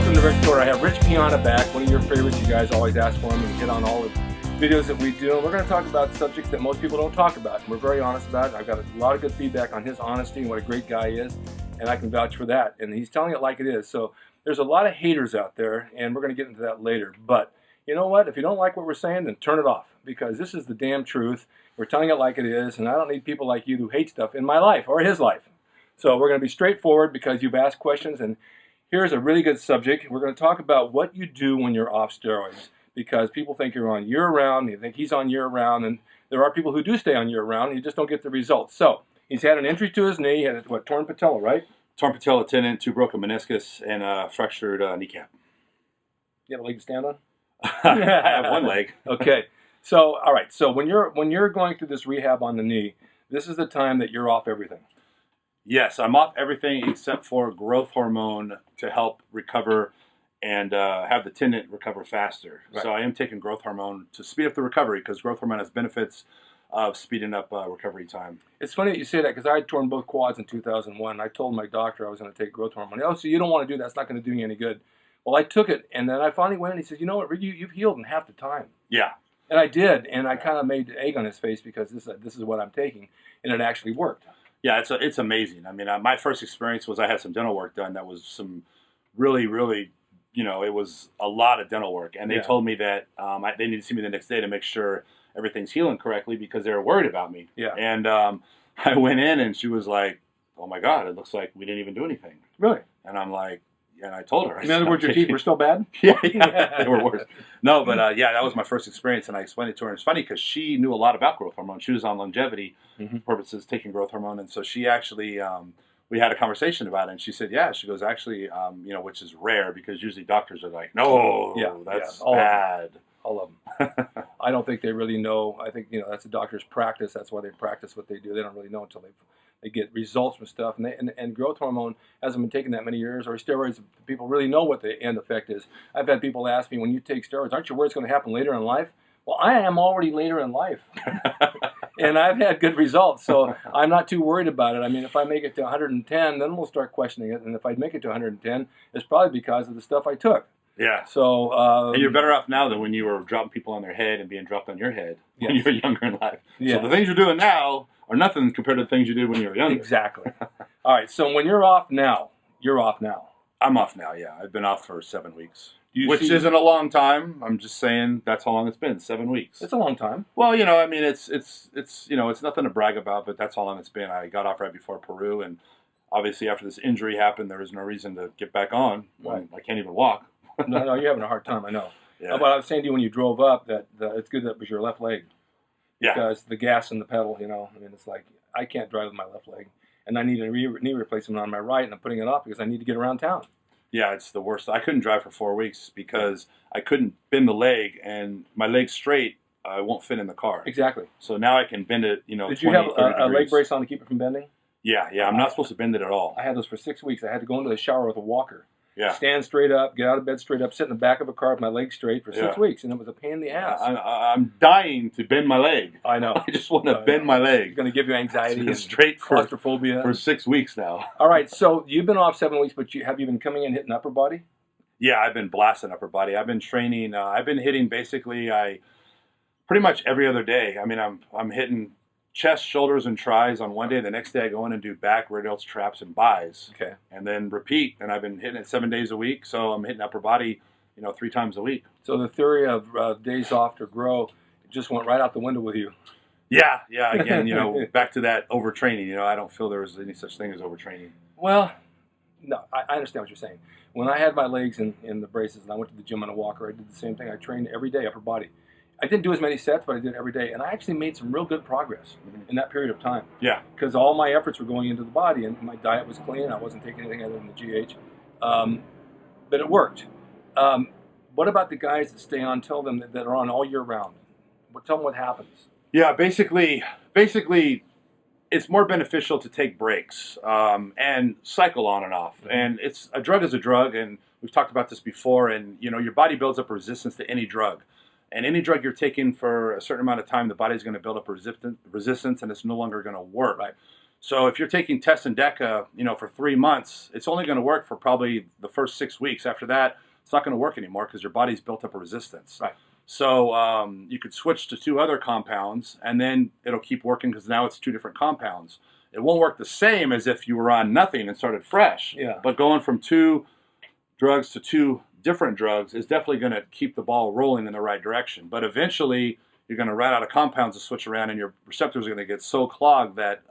Welcome to Rick's Corner. I have Rich Piana back, one of your favorites. You guys always ask for him and get on all the videos that we do. And we're going to talk about subjects that most people don't talk about. And we're very honest about it. I've got a lot of good feedback on his honesty and what a great guy he is. And I can vouch for that. And he's telling it like it is. So there's a lot of haters out there, and we're going to get into that later. But you know what? If you don't like what we're saying, then turn it off. Because this is the damn truth. We're telling it like it is. And I don't need people like you who hate stuff in my life or his life. So we're going to be straightforward because you've asked questions. And here's a really good subject. We're going to talk about what you do when you're off steroids, because people think you're on year-round, they think he's on year-round, and there are people who do stay on year-round, and you just don't get the results. So he's had an injury to his knee. He had, what, torn patella, right? Torn patella tendon, 2 broken meniscus, and a fractured kneecap. You have a leg to stand on? I have one leg. Okay. So, all right. So when you're going through this rehab on the knee, this is the time that you're off everything. Yes, I'm off everything except for growth hormone to help recover and have the tendon recover faster. Right. So I am taking growth hormone to speed up the recovery because growth hormone has benefits of speeding up recovery time. It's funny that you say that because I had torn both quads in 2001. I told my doctor I was going to take growth hormone. Oh, so you don't want to do that? That's not going to do you any good. Well, I took it, and then I finally went, and he said, you know what, Rick, you've healed in half the time. Yeah. And I did, and I kind of made an egg on his face because this is what I'm taking, and it actually worked. Yeah, it's amazing. I mean, my first experience was I had some dental work done. That was some really, it was a lot of dental work. And they told me that they need to see me the next day to make sure everything's healing correctly because they were worried about me. Yeah. And I went in and she was like, oh my God, it looks like we didn't even do anything. Really? And I'm like, and I told her. In other words, your teeth were still bad? Yeah, they were worse. No, but that was my first experience, and I explained it to her. And it's funny because she knew a lot about growth hormone. She was on longevity purposes taking growth hormone, and so she actually, we had a conversation about it, and she said, yeah, she goes, actually, which is rare because usually doctors are like, no, that's bad. All of them. I don't think they really know. I think, that's a doctor's practice. That's why they practice what they do. They don't really know until they get results from stuff. And growth hormone hasn't been taken that many years, or steroids, people really know what the end effect is. I've had people ask me, when you take steroids, aren't you worried it's going to happen later in life? Well, I am already later in life. And I've had good results, so I'm not too worried about it. I mean, if I make it to 110, then we'll start questioning it. And if I make it to 110, it's probably because of the stuff I took. Yeah. So, and you're better off now than when you were dropping people on their head and being dropped on your head when you were younger in life. Yes. So the things you're doing now are nothing compared to the things you did when you were younger. Exactly. All right. So when you're off now, you're off now. I'm off now. Yeah, I've been off for 7 weeks, which isn't a long time. I'm just saying that's how long it's been. 7 weeks. It's a long time. Well, I mean, it's nothing to brag about, but that's how long it's been. I got off right before Peru, and obviously after this injury happened, there was no reason to get back on. Right. I can't even walk. No, you're having a hard time, I know. Yeah. But I was saying to you when you drove up that it's good that it was your left leg. Yeah. Because the gas and the pedal, I mean, it's like I can't drive with my left leg. And I need a knee replacement on my right, and I'm putting it off because I need to get around town. Yeah, it's the worst. I couldn't drive for 4 weeks because I couldn't bend the leg, and my leg straight won't fit in the car. Exactly. So now I can bend it, Did you have a leg brace on to keep it from bending? Yeah, I'm not supposed to bend it at all. I had those for 6 weeks. I had to go into the shower with a walker. Yeah. Stand straight up, get out of bed straight up, sit in the back of a car with my legs straight for 6 weeks, and it was a pain in the ass. I'm dying to bend my leg. I know. I just want to bend my leg. It's going to give you anxiety and straight claustrophobia. For 6 weeks now. All right, so you've been off 7 weeks, but have you been coming in hitting upper body? Yeah, I've been blasting upper body. I've been training. I've been hitting basically pretty much every other day. I mean, I'm hitting chest, shoulders, and tries on one day. The next day I go in and do back, rear delts, traps, and buys. Okay. And then repeat. And I've been hitting it 7 days a week. So I'm hitting upper body, 3 times a week. So the theory of days off to grow just went right out the window with you. Yeah. Again, back to that overtraining. I don't feel there was any such thing as overtraining. Well, no, I understand what you're saying. When I had my legs in the braces and I went to the gym on a walker, I did the same thing. I trained every day, upper body. I didn't do as many sets, but I did every day. And I actually made some real good progress in that period of time. Yeah. Because all my efforts were going into the body, and my diet was clean. I wasn't taking anything other than the GH. But it worked. What about the guys that stay on? Tell them that are on all year round. Tell them what happens. Yeah, basically, it's more beneficial to take breaks and cycle on and off. And a drug is a drug, and we've talked about this before. And your body builds up resistance to any drug. And any drug you're taking for a certain amount of time, the body's going to build up resistance, and it's no longer going to work. Right. So if you're taking test and deca, for 3 months, it's only going to work for probably the first 6 weeks. After that, it's not going to work anymore because your body's built up a resistance. Right. So you could switch to 2 other compounds, and then it'll keep working because now it's 2 different compounds. It won't work the same as if you were on nothing and started fresh. Yeah. But going from 2 drugs to 2 different drugs is definitely going to keep the ball rolling in the right direction. But eventually, you're going to run out of compounds to switch around, and your receptors are going to get so clogged that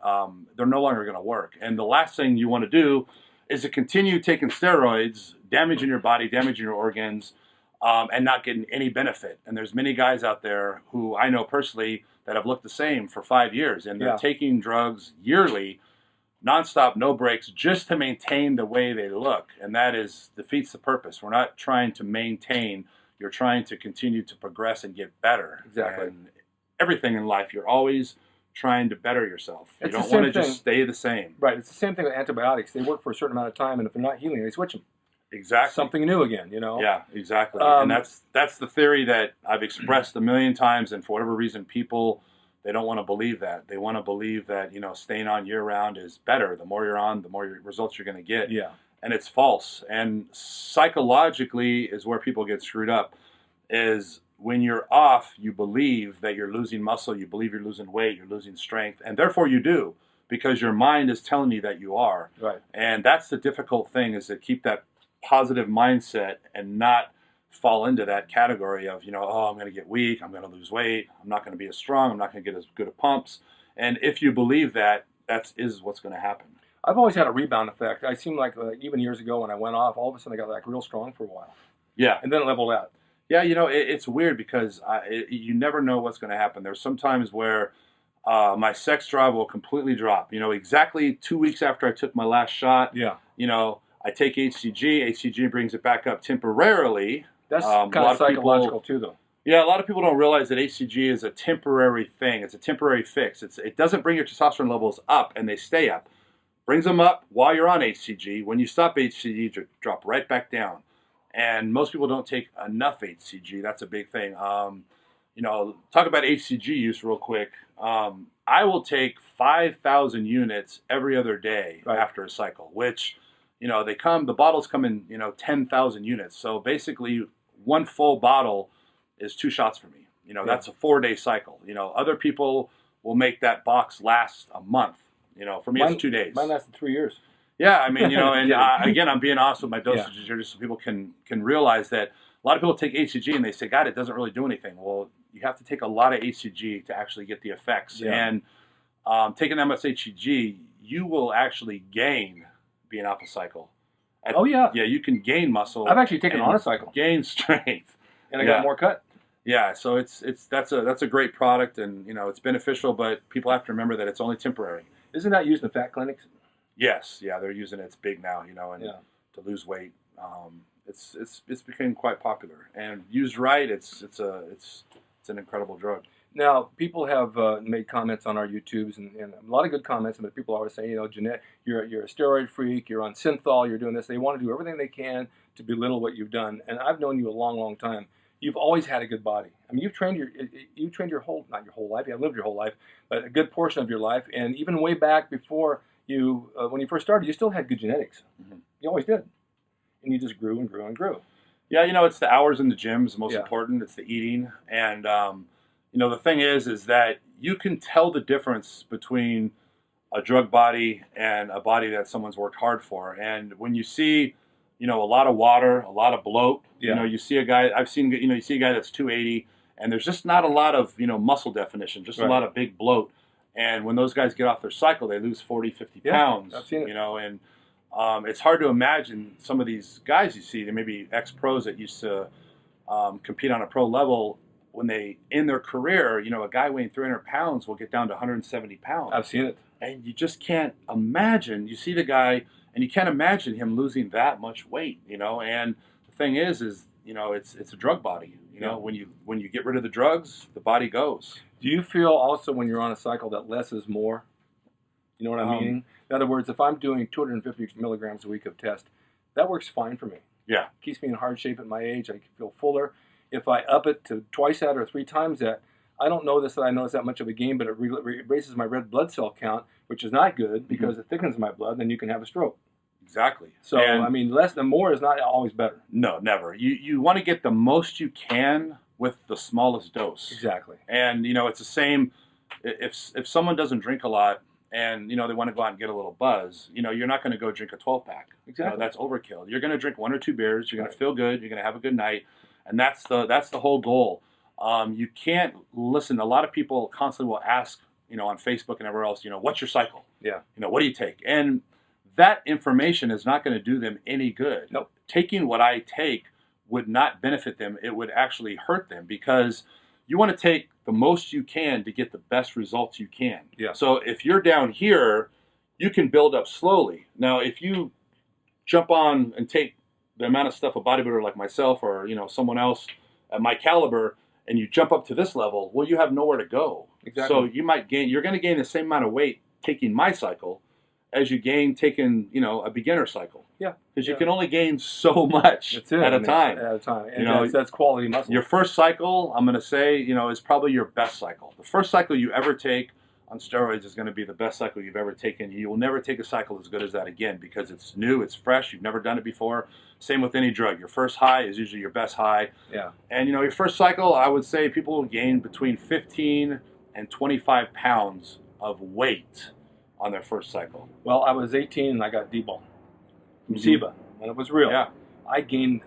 they're no longer going to work. And the last thing you want to do is to continue taking steroids, damaging your body, damaging your organs, and not getting any benefit. And there's many guys out there who I know personally that have looked the same for 5 years, and they're taking drugs yearly, nonstop, no breaks, just to maintain the way they look. And that defeats the purpose. We're not trying to maintain. You're trying to continue to progress and get better. Exactly. And everything in life, you're always trying to better yourself. You don't want to just stay the same. Right. It's the same thing with antibiotics. They work for a certain amount of time, and if they're not healing, they switch them. Exactly. Something new again, Yeah, exactly. And that's the theory that I've expressed a million times, and for whatever reason, people, they don't want to believe that. They want to believe that, staying on year-round is better. The more you're on, the more results you're going to get. Yeah. And it's false. And psychologically is where people get screwed up, is when you're off, you believe that you're losing muscle, you believe you're losing weight, you're losing strength, and therefore you do, because your mind is telling you that you are. Right. And that's the difficult thing, is to keep that positive mindset and not fall into that category of, oh, I'm going to get weak, I'm going to lose weight, I'm not going to be as strong, I'm not going to get as good at pumps. And if you believe that, that is what's going to happen. I've always had a rebound effect. I seem like even years ago when I went off, all of a sudden I got like real strong for a while. Yeah. And then it leveled out. Yeah, it's weird because you never know what's going to happen. There's some times where my sex drive will completely drop. Exactly 2 weeks after I took my last shot. Yeah. I take HCG. HCG brings it back up temporarily. That's kind of psychological too, though. Yeah, a lot of people don't realize that HCG is a temporary thing. It's a temporary fix. It doesn't bring your testosterone levels up, and they stay up. Brings them up while you're on HCG. When you stop HCG, you drop right back down. And most people don't take enough HCG. That's a big thing. Talk about HCG use real quick. I will take 5,000 units every other day after a cycle, which, the bottles come in, 10,000 units. So basically, one full bottle is 2 shots for me. That's a 4-day cycle. Other people will make that box last a month. For me, it's 2 days. Mine lasted 3 years. Yeah, I mean, and again, I'm being honest with my dosages here just so people can realize that a lot of people take HCG and they say, God, it doesn't really do anything. Well, you have to take a lot of HCG to actually get the effects. Yeah. And taking that much HCG, you will actually gain being off a cycle. Yeah, you can gain muscle. I've actually taken on a cycle. Gain strength. And I got more cut. Yeah, so that's a great product, and it's beneficial, but people have to remember that it's only temporary. Isn't that used in the fat clinics? Yes, yeah, they're using it. It's big now, and to lose weight, it's become quite popular. And used right, it's an incredible drug. Now, people have made comments on our YouTubes, and a lot of good comments. But people always say, Jeanette, you're a steroid freak. You're on synthol. You're doing this. They want to do everything they can to belittle what you've done. And I've known you a long, long time. You've always had a good body. I mean, you've trained your whole, not your whole life. You have lived your whole life, but a good portion of your life. And even way back before you, when you first started, you still had good genetics. Mm-hmm. You always did. And you just grew and grew and grew. Yeah, it's the hours in the gym is the most important. It's the eating. And, the thing is that you can tell the difference between a drug body and a body that someone's worked hard for. And when you see, a lot of water, a lot of bloat, you see a guy, you see a guy that's 280, and there's just not a lot of, muscle definition, just a lot of big bloat. And when those guys get off their cycle, they lose 40, 50 pounds, I've seen it. And it's hard to imagine some of these guys you see, they may be ex-pros that used to compete on a pro level. When they, in their career, a guy weighing 300 pounds will get down to 170 pounds. I've seen it. And you just can't imagine. You see the guy, and you can't imagine him losing that much weight, And the thing is it's a drug body. When you get rid of the drugs, the body goes. Do you feel also when you're on a cycle that less is more? You know what I mean? In other words, if I'm doing 250 milligrams a week of test, that works fine for me. Yeah. Keeps me in hard shape at my age. I feel fuller. If I up it to twice that or 3 times that, I don't know this that I notice that much of a gain, but it raises my red blood cell count, which is not good because it thickens my blood. Then you can have a stroke. Exactly. So And I mean, less than more is not always better. no, never. You want to get the most you can with the smallest dose. Exactly. And it's the same. If someone doesn't drink a lot and they want to go out and get a little buzz, you're not going to go drink a 12-pack. Exactly. That's overkill. You're going to drink 1 or 2 beers. You're going to feel good. You're going to have a good night, and that's the whole goal. You can't listen. A lot of people constantly will ask, on Facebook and everywhere else, what's your cycle? Yeah. What do you take? And that information is not going to do them any good. Nope. Taking what I take would not benefit them. It would actually hurt them because you want to take the most you can to get the best results you can. Yeah. So if you're down here, you can build up slowly. Now, if you jump on and take the amount of stuff a bodybuilder like myself or someone else at my caliber, and you jump up to this level, well, you have nowhere to go. Exactly. So you're going to gain the same amount of weight taking my cycle as you gain taking, a beginner cycle. Yeah. Because you can only gain so much at a time. At a time. And that's quality muscle. Your first cycle, I'm going to say, is probably your best cycle. The first cycle you ever take on steroids is going to be the best cycle you've ever taken. You will never take a cycle as good as that again because it's new, it's fresh, you've never done it before. Same with any drug. Your first high is usually your best high. Yeah. And, your first cycle, I would say people will gain between 15 and 25 pounds of weight on their first cycle. Well, I was 18 and I got D-ball from SIBA, and it was real. Yeah. I gained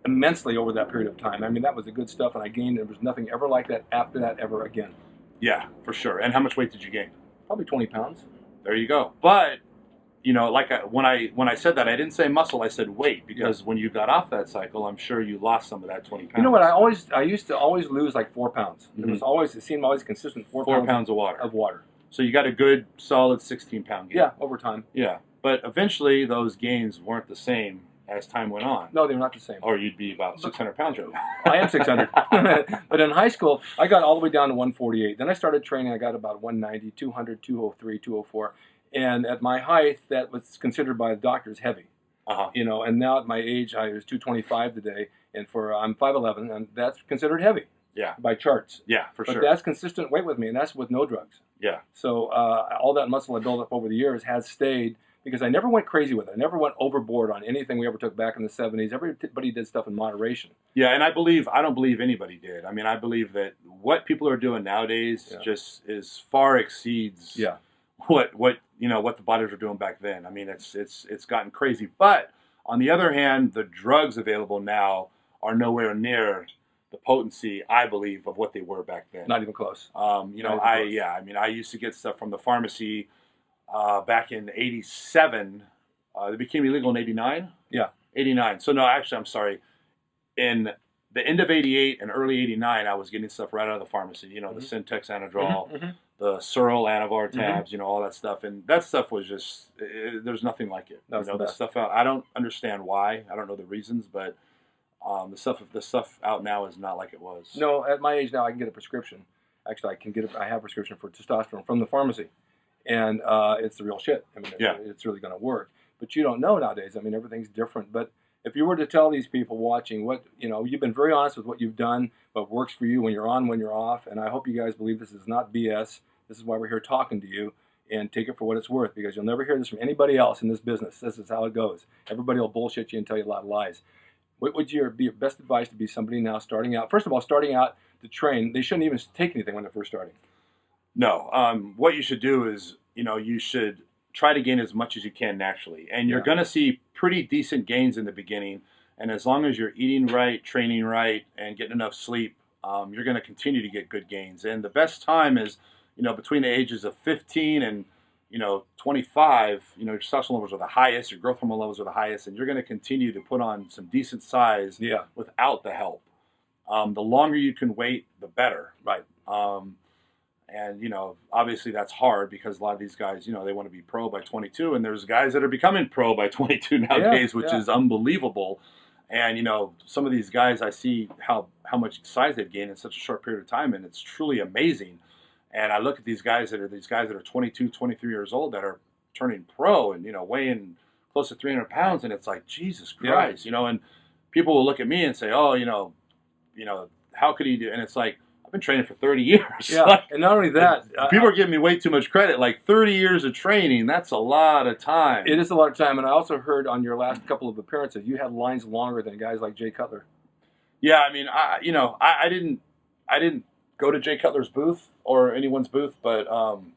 immensely over that period of time. I mean, that was the good stuff, and I gained. There was nothing ever like that after that ever again. Yeah, for sure. And how much weight did you gain? Probably 20 pounds. There you go. But when I said that, I didn't say muscle. I said weight because when you got off that cycle, I'm sure you lost some of that 20 pounds. You know what? I used to always lose like 4 pounds. It seemed always consistent. 4 pounds of water. Of water. So you got a good solid 16-pound gain. Yeah, over time. Yeah, but eventually those gains weren't the same as time went on. No, they're not the same. Or you'd be about 600 pounds right now. I am 600. But in high school, I got all the way down to 148. Then I started training. I got about 190, 200, 203, 204. And at my height, that was considered by the doctors heavy. And now at my age, I was 225 today, and I'm 5'11", and that's considered heavy. Yeah. By charts. Yeah, for sure. But that's consistent weight with me, and that's with no drugs. Yeah. So all that muscle I built up over the years has stayed because I never went crazy with it. I never went overboard on anything we ever took back in the 70s. Everybody did stuff in moderation. Yeah, and I don't believe anybody did. I mean, I believe that what people are doing nowadays just far exceeds what the bodies were doing back then. I mean, it's gotten crazy. But on the other hand, the drugs available now are nowhere near the potency, I believe, of what they were back then. Not even close. I used to get stuff from the pharmacy back in '87. They became illegal in '89. Yeah, '89. So no, actually, I'm sorry. In the end of '88 and early '89, I was getting stuff right out of the pharmacy. The Syntex Anadrol, the Searle Anavar tabs, all that stuff, and that stuff was just there's nothing like it. The stuff out. I don't understand why. I don't know the reasons, but. The stuff out now is not like it was. No, at my age now, I can get a prescription. Actually, I have a prescription for testosterone from the pharmacy, and it's the real shit. I mean, it's really going to work. But you don't know nowadays. I mean, everything's different. But if you were to tell these people watching what you've been very honest with what you've done, what works for you when you're on, when you're off, and I hope you guys believe this is not BS. This is why we're here talking to you. And take it for what it's worth, because you'll never hear this from anybody else in this business. This is how it goes. Everybody will bullshit you and tell you a lot of lies. What would be your best advice to be somebody now starting out? First of all, starting out to train, they shouldn't even take anything when they're first starting. No. What you should do is, you should try to gain as much as you can naturally. And you're going to see pretty decent gains in the beginning. And as long as you're eating right, training right, and getting enough sleep, you're going to continue to get good gains. And the best time is, between the ages of 15 and 25, your testosterone levels are the highest, your growth hormone levels are the highest, and you're going to continue to put on some decent size without the help. The longer you can wait, the better. Right. And, obviously that's hard because a lot of these guys, they want to be pro by 22, and there's guys that are becoming pro by 22 nowadays, which is unbelievable. And, some of these guys, I see how much size they've gained in such a short period of time, and it's truly amazing. And I look at these guys that are 22, 23 years old that are turning pro and, weighing close to 300 pounds. And it's like, Jesus Christ, and people will look at me and say, oh, how could he do? And it's like, I've been training for 30 years. Yeah, Like, and not only that, people are giving me way too much credit. Like 30 years of training, that's a lot of time. it is a lot of time. And I also heard on your last couple of appearances, you had lines longer than guys like Jay Cutler. Yeah, I mean, I didn't go to Jay Cutler's booth or anyone's booth, but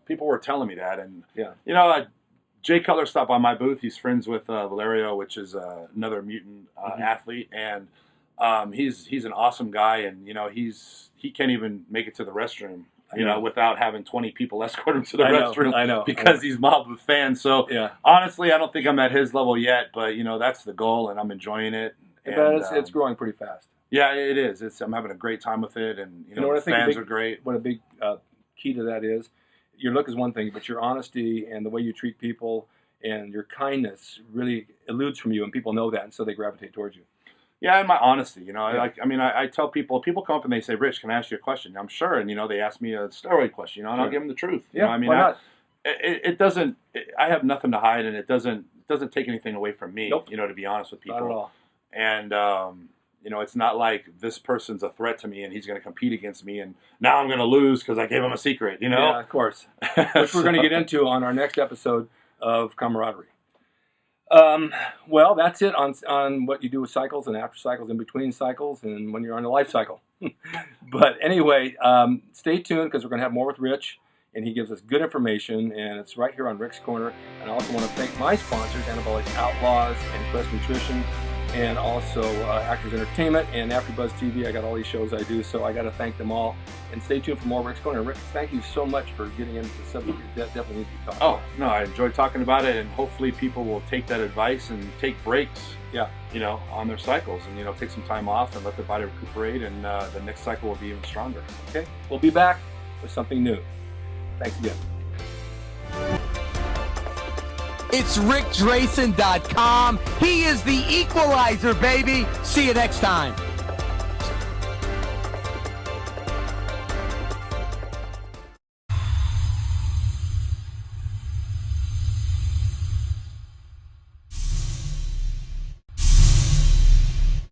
people were telling me that, and Yeah. Jay Cutler stopped by my booth. He's friends with Valerio, which is another mutant athlete, and he's an awesome guy, and he can't even make it to the restroom, without having 20 people escort him to the restroom. I know. Because he's mobbed with fans. So Yeah. honestly, I don't think I'm at his level yet, but that's the goal, and I'm enjoying it. But And, it's growing pretty fast. yeah, it is. I'm having a great time with it, and You know what the I think fans are great. What a big key to that is, your look is one thing, but your honesty and the way you treat people and your kindness really eludes from you, and people know that, and so they gravitate towards you. Yeah, and my honesty, I tell people come up and they say, "Rich, can I ask you a question?" I'm sure, and they ask me a steroid question, and I'll give them the truth. Yeah, why not? It doesn't. I have nothing to hide, and it doesn't take anything away from me. Nope. To be honest with people, Not at all. and it's not like this person's a threat to me, and he's going to compete against me, and now I'm going to lose because I gave him a secret. Yeah, of course. Which we're going to get into on our next episode of Camaraderie. Well, that's it on what you do with cycles and after cycles, in between cycles, and when you're on a life cycle. But anyway, stay tuned because we're going to have more with Rich, and he gives us good information, and it's right here on Rick's Corner. And I also want to thank my sponsors, Anabolic Outlaws and Quest Nutrition, and also Actors Entertainment and AfterBuzz TV. I got all these shows I do, so I got to thank them all. And stay tuned for more Rick's Corner. Rick, thank you so much for getting into the subject. That definitely needs to be talked about. No, I enjoyed talking about it, and hopefully people will take that advice and take breaks. Yeah. On their cycles, and take some time off and let their body recuperate, and the next cycle will be even stronger. Okay, we'll be back with something new. Thanks again. It's rickdrasin.com. He is the equalizer, baby. See you next time.